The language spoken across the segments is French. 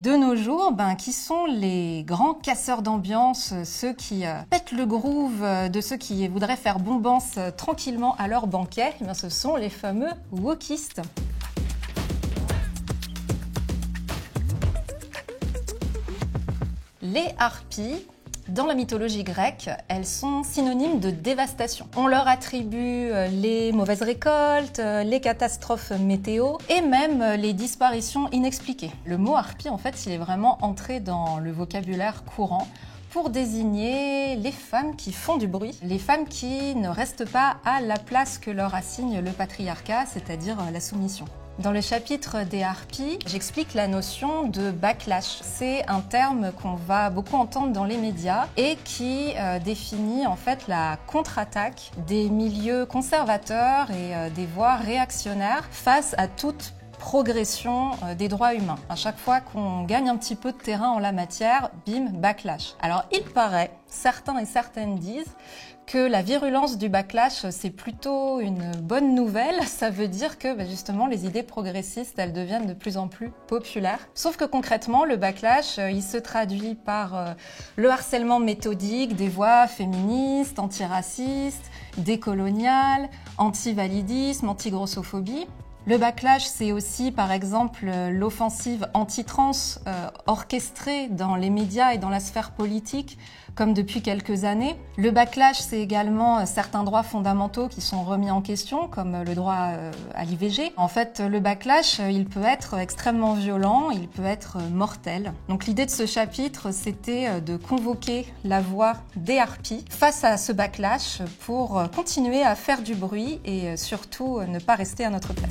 De nos jours, qui sont les grands casseurs d'ambiance, ceux qui pètent le groove de ceux qui voudraient faire bombance tranquillement à leur banquet? Ce sont les fameux wokistes. Les harpies, dans la mythologie grecque, elles sont synonymes de dévastation. On leur attribue les mauvaises récoltes, les catastrophes météo et même les disparitions inexpliquées. Le mot harpie, en fait, il est vraiment entré dans le vocabulaire courant pour désigner les femmes qui font du bruit, les femmes qui ne restent pas à la place que leur assigne le patriarcat, c'est-à-dire la soumission. Dans le chapitre des harpies, j'explique la notion de backlash. C'est un terme qu'on va beaucoup entendre dans les médias et qui définit en fait la contre-attaque des milieux conservateurs et des voix réactionnaires face à toute progression des droits humains. À chaque fois qu'on gagne un petit peu de terrain en la matière, bim, backlash. Alors il paraît, certains et certaines disent que la virulence du backlash, c'est plutôt une bonne nouvelle. Ça veut dire que justement les idées progressistes, elles deviennent de plus en plus populaires. Sauf que concrètement, le backlash, il se traduit par le harcèlement méthodique des voix féministes, antiracistes, décoloniales, anti-validisme, anti-grossophobie. Le backlash, c'est aussi, par exemple, l'offensive anti-trans orchestrée dans les médias et dans la sphère politique, comme depuis quelques années. Le backlash, c'est également certains droits fondamentaux qui sont remis en question, comme le droit à l'IVG. En fait, le backlash, il peut être extrêmement violent, il peut être mortel. Donc l'idée de ce chapitre, c'était de convoquer la voix des harpies face à ce backlash pour continuer à faire du bruit et surtout ne pas rester à notre place.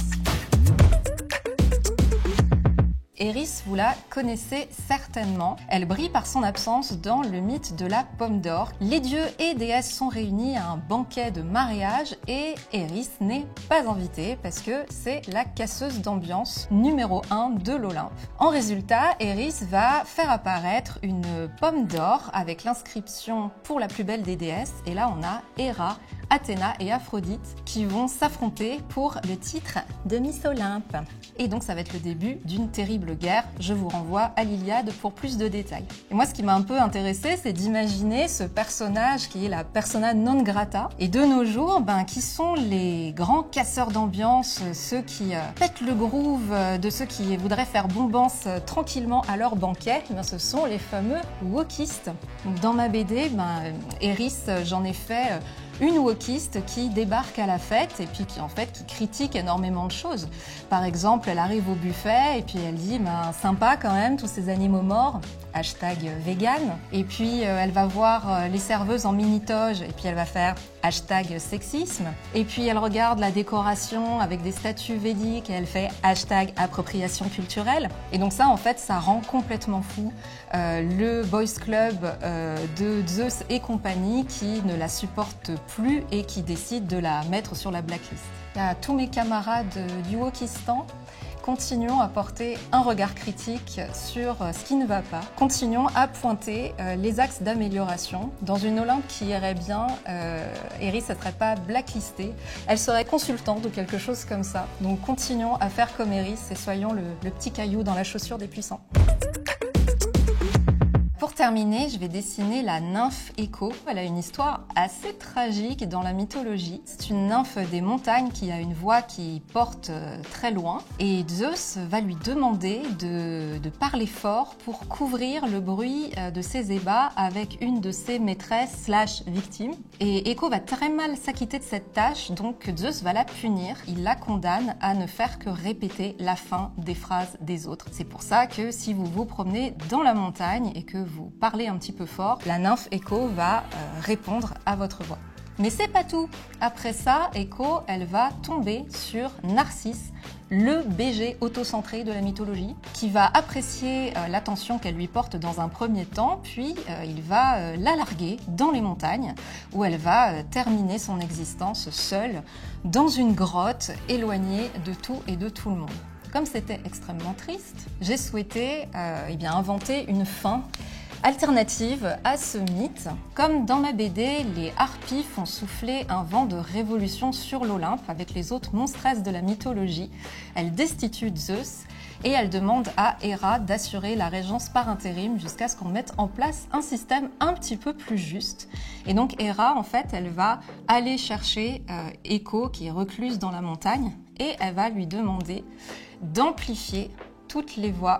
Eris, vous la connaissez certainement. Elle brille par son absence dans le mythe de la pomme d'or. Les dieux et déesses sont réunis à un banquet de mariage et Eris n'est pas invitée parce que c'est la casseuse d'ambiance numéro 1 de l'Olympe. En résultat, Eris va faire apparaître une pomme d'or avec l'inscription pour la plus belle des déesses. Et là, on a Héra, Athéna et Aphrodite qui vont s'affronter pour le titre de Miss Olympe. Et donc ça va être le début d'une terrible guerre. Je vous renvoie à l'Iliade pour plus de détails. Et moi, ce qui m'a un peu intéressée, c'est d'imaginer ce personnage qui est la persona non grata. Et de nos jours, qui sont les grands casseurs d'ambiance, ceux qui pètent le groove de ceux qui voudraient faire bombance tranquillement à leur banquet? Ce sont les fameux wokistes. Donc dans ma BD, Eris, j'en ai fait une wokiste qui débarque à la fête et puis qui critique énormément de choses. Par exemple, elle arrive au buffet et puis elle dit sympa quand même tous ces animaux morts, hashtag vegan. Et puis elle va voir les serveuses en mini-toge et puis elle va faire hashtag sexisme. Et puis elle regarde la décoration avec des statues védiques et elle fait hashtag appropriation culturelle. Et donc ça, en fait, ça rend complètement fou le boys club de Zeus et compagnie qui ne la supporte plus et qui décide de la mettre sur la blacklist. À tous mes camarades du Wokistan, continuons à porter un regard critique sur ce qui ne va pas. Continuons à pointer les axes d'amélioration. Dans une Olympe qui irait bien, Eris ne serait pas blacklistée. Elle serait consultante ou quelque chose comme ça. Donc continuons à faire comme Eris et soyons le petit caillou dans la chaussure des puissants. Pour terminer, je vais dessiner la nymphe Écho. Elle a une histoire assez tragique dans la mythologie. C'est une nymphe des montagnes qui a une voix qui porte très loin. Et Zeus va lui demander de parler fort pour couvrir le bruit de ses ébats avec une de ses maîtresses / victimes. Et Écho va très mal s'acquitter de cette tâche, donc Zeus va la punir. Il la condamne à ne faire que répéter la fin des phrases des autres. C'est pour ça que si vous vous promenez dans la montagne et que vous parlez un petit peu fort, la nymphe Écho va répondre à votre voix. Mais c'est pas tout. Après ça, Écho, elle va tomber sur Narcisse, le BG autocentré de la mythologie, qui va apprécier l'attention qu'elle lui porte dans un premier temps, puis il va la larguer dans les montagnes, où elle va terminer son existence seule, dans une grotte, éloignée de tout et de tout le monde. Comme c'était extrêmement triste, j'ai souhaité inventer une fin alternative à ce mythe. Comme dans ma BD, les harpies font souffler un vent de révolution sur l'Olympe avec les autres monstresses de la mythologie. Elles destituent Zeus et elle demande à Hera d'assurer la régence par intérim jusqu'à ce qu'on mette en place un système un petit peu plus juste. Et donc Hera, en fait, elle va aller chercher Echo qui est recluse dans la montagne et elle va lui demander d'amplifier toutes les voix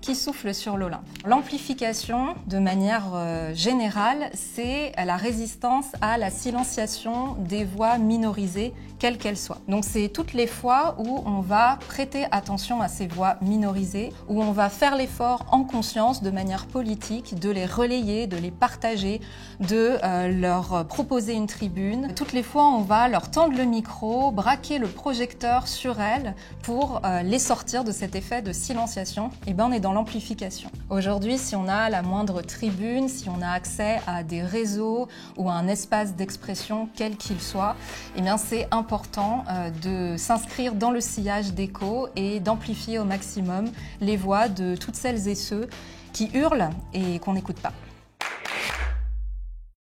qui souffle sur l'Olympe. L'amplification, de manière générale, c'est la résistance à la silenciation des voix minorisées, quelles qu'elles soient. Donc c'est toutes les fois où on va prêter attention à ces voix minorisées, où on va faire l'effort en conscience, de manière politique, de les relayer, de les partager, de leur proposer une tribune. Toutes les fois, on va leur tendre le micro, braquer le projecteur sur elles pour les sortir de cet effet de silenciation. Et ben on est dans l'amplification. Aujourd'hui, si on a la moindre tribune, si on a accès à des réseaux ou à un espace d'expression quel qu'il soit, eh bien c'est important de s'inscrire dans le sillage d'Echo et d'amplifier au maximum les voix de toutes celles et ceux qui hurlent et qu'on n'écoute pas.